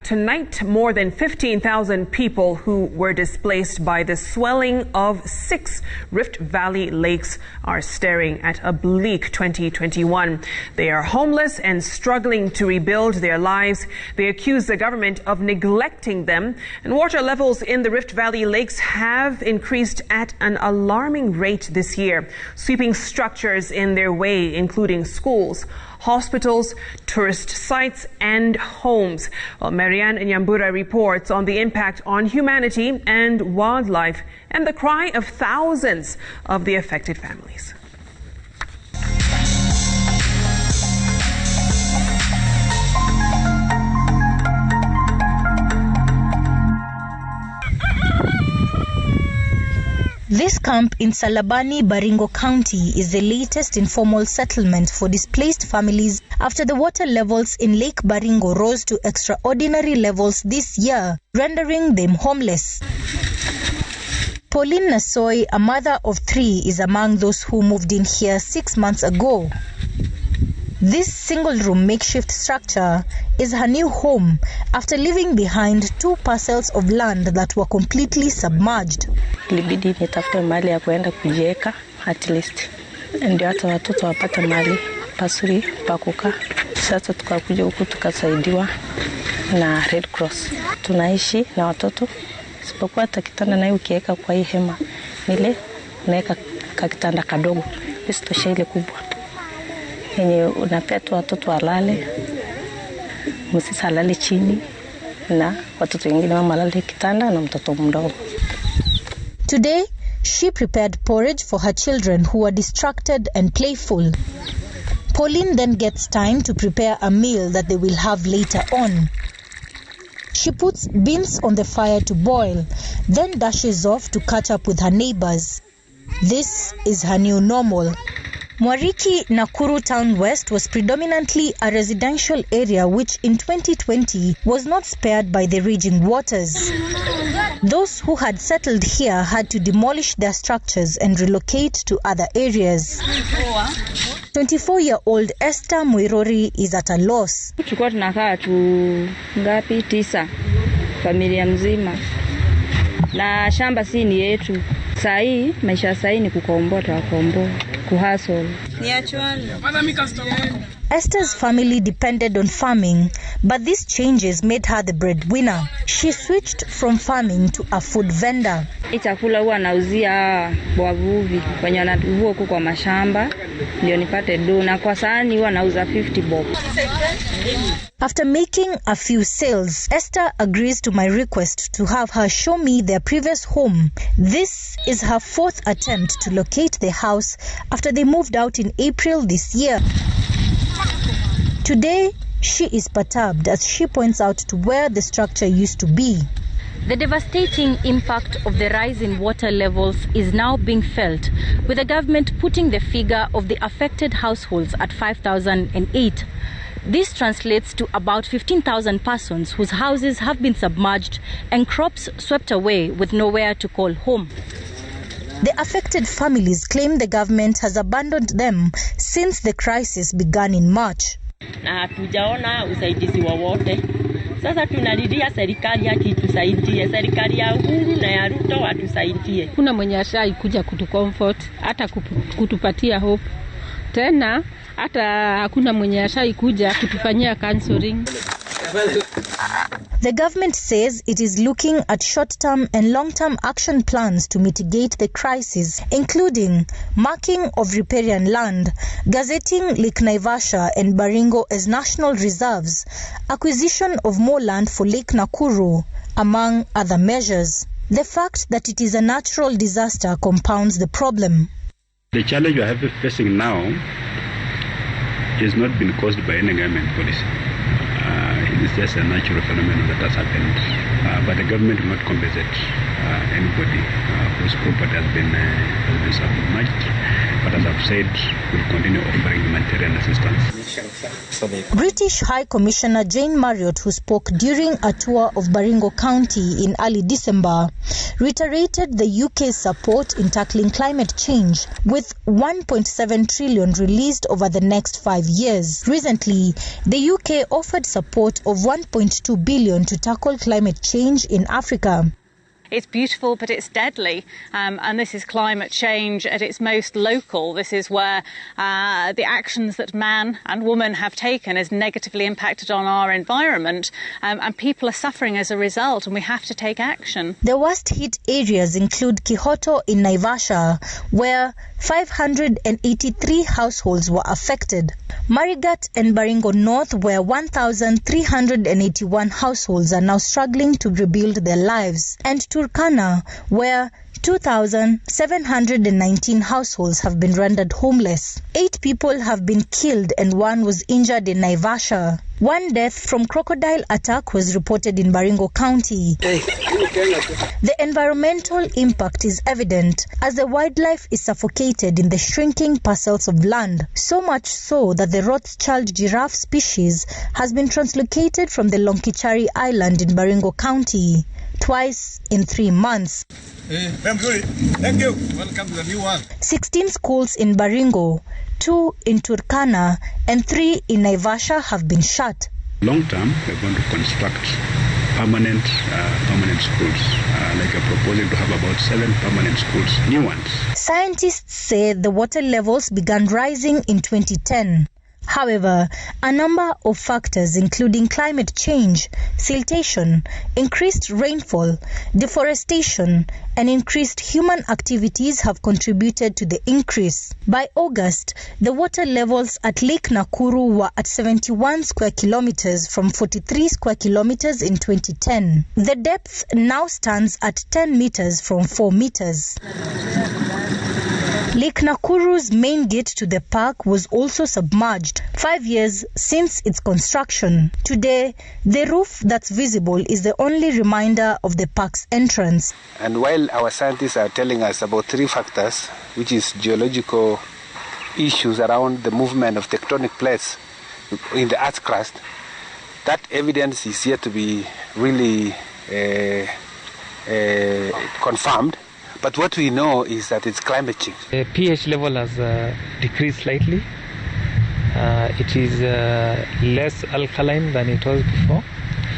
Tonight, more than 15,000 people who were displaced by the swelling of 6 Rift Valley lakes are staring at a bleak 2021. They are homeless and struggling to rebuild their lives. They accuse the government of neglecting them. And water levels in the Rift Valley lakes have increased at an alarming rate this year, sweeping structures in their way, including schools, hospitals, tourist sites, and homes. Well, Maryanne Nyambura reports on the impact on humanity and wildlife and the cry of thousands of the affected families. This camp in Salabani, Baringo County is the latest informal settlement for displaced families after the water levels in Lake Baringo rose to extraordinary levels this year, rendering them homeless. Pauline Nasoy, a mother of 3, is among those who moved in here 6 months ago. This single-room makeshift structure is her new home after leaving behind 2 parcels of land that were completely submerged. Ilibidi nitafute mahali ya kuenda kujiweka at least ndio hata watoto wapate mahali pasuri pa kukaa. Sasa tukakuja huku tukasaidiwa na Red Cross. Tunaishi na watoto isipokuwa hata kitanda nayo ukiweka kwa hii hema nile unaweka kitanda kadogo isitoshe ile kubwa yenye unapeta watoto walale, msisa alale chini na watoto wengine mama alale kitanda na mtoto mdogo. Today, she prepared porridge for her children who were distracted and playful. Pauline then gets time to prepare a meal that they will have later on. She puts beans on the fire to boil, then dashes off to catch up with her neighbors. This is her new normal. Mwariki, Nakuru Town West was predominantly a residential area which in 2020 was not spared by the raging waters. Those who had settled here had to demolish their structures and relocate to other areas. 24-year-old Esther Mwirori is at a loss. Tulikuwa tunakaa tu ngapi 9 familia mzima na shamba si ni yetu. Saa hii maisha saa hii ni kukomboa kuhustle. Esther's family depended on farming, but these changes made her the breadwinner. She switched from farming to a food vendor. Chakula huwa nauzia wavuvi wenye wanavua huko kwa mashamba ndio nipate do, na kwa sahani huwa nauza 50 bob. After making a few sales, Esther agrees to my request to have her show me their previous home. This is her 4th attempt to locate the house after they moved out in April this year. Today, she is perturbed as she points out to where the structure used to be. The devastating impact of the rise in water levels is now being felt, with the government putting the figure of the affected households at 5,008. This translates to about 15,000 persons whose houses have been submerged and crops swept away with nowhere to call home. The affected families claim the government has abandoned them since the crisis began in March. Na hatujaona usaidizi wowote. Sasa tunalilia serikali akitusaidie, serikali ya Uhuru na ya Ruto watusaidie. Kuna mwenye ashai kuja kutucomfort, hata kutupatia hope. Tena hata hakuna mwenye ashai kuja kutufanyia counseling. The government says it is looking at short-term and long-term action plans to mitigate the crisis, including marking of riparian land, gazetting Lake Naivasha and Baringo as national reserves, acquisition of more land for Lake Nakuru, among other measures. The fact that it is a natural disaster compounds the problem. The challenge we are facing now has not been caused by any government policy. It is just a natural phenomenon that has happened, but the government will not compensate anybody whose property has been submerged. But as I've said, we'll continue offering humanitarian assistance. British High Commissioner Jane Marriott, who spoke during a tour of Baringo County in early December, reiterated the UK's support in tackling climate change, with 1.7 trillion released over the next 5 years. Recently, the UK offered support of 1.2 billion to tackle climate change in Africa. It's beautiful, but it's deadly. And this is climate change at its most local. This is where the actions that man and woman have taken has negatively impacted on our environment. And people are suffering as a result, and we have to take action. The worst hit areas include Kihoto in Naivasha, where 583 households were affected. Marigat and Baringo North, where 1,381 households are now struggling to rebuild their lives, and Turkana, where 2,719 households have been rendered homeless. 8 people have been killed and 1 was injured in Naivasha. 1 death from crocodile attack was reported in Baringo County. The environmental impact is evident as the wildlife is suffocated in the shrinking parcels of land, so much so that the Rothschild giraffe species has been translocated from the Lonkichari Island in Baringo County twice in 3 months. Thank you. Welcome to the new one. 16 schools in Baringo, 2 in Turkana, and 3 in Naivasha have been shut. Long term, we're going to construct permanent schools. Like I'm proposing to have about 7 permanent schools, new ones. Scientists say the water levels began rising in 2010. However, a number of factors including climate change, siltation, increased rainfall, deforestation, and increased human activities have contributed to the increase. By August, the water levels at Lake Nakuru were at 71 square kilometers from 43 square kilometers in 2010. The depth now stands at 10 meters from 4 meters. Lake Nakuru's main gate to the park was also submerged 5 years since its construction. Today, the roof that's visible is the only reminder of the park's entrance. And while our scientists are telling us about 3 factors, which is geological issues around the movement of tectonic plates in the Earth's crust, that evidence is yet to be really confirmed. But what we know is that it's climate change. The pH level has decreased slightly. It is less alkaline than it was before.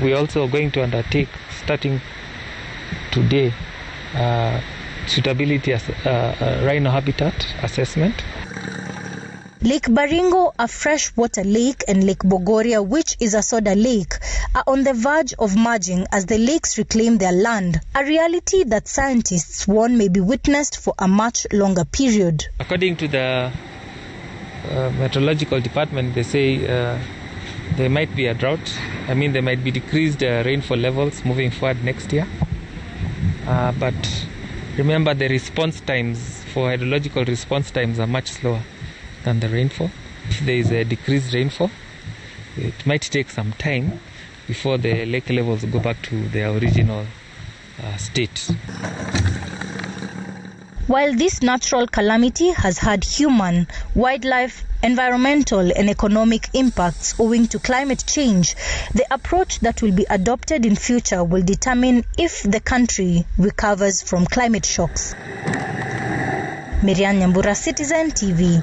We're also going to undertake, starting today, suitability as rhino habitat assessment. Lake Baringo, a freshwater lake, and Lake Bogoria, which is a soda lake, are on the verge of merging as the lakes reclaim their land, a reality that scientists warn may be witnessed for a much longer period. According to the meteorological department, they say there might be a drought. There might be decreased rainfall levels moving forward next year. But remember, the response times for hydrological response times are much slower than the rainfall. If there is a decreased rainfall, it might take some time before the lake levels go back to their original state. While this natural calamity has had human, wildlife, environmental and economic impacts owing to climate change, the approach that will be adopted in future will determine if the country recovers from climate shocks. Maryanne Nyambura, Citizen TV.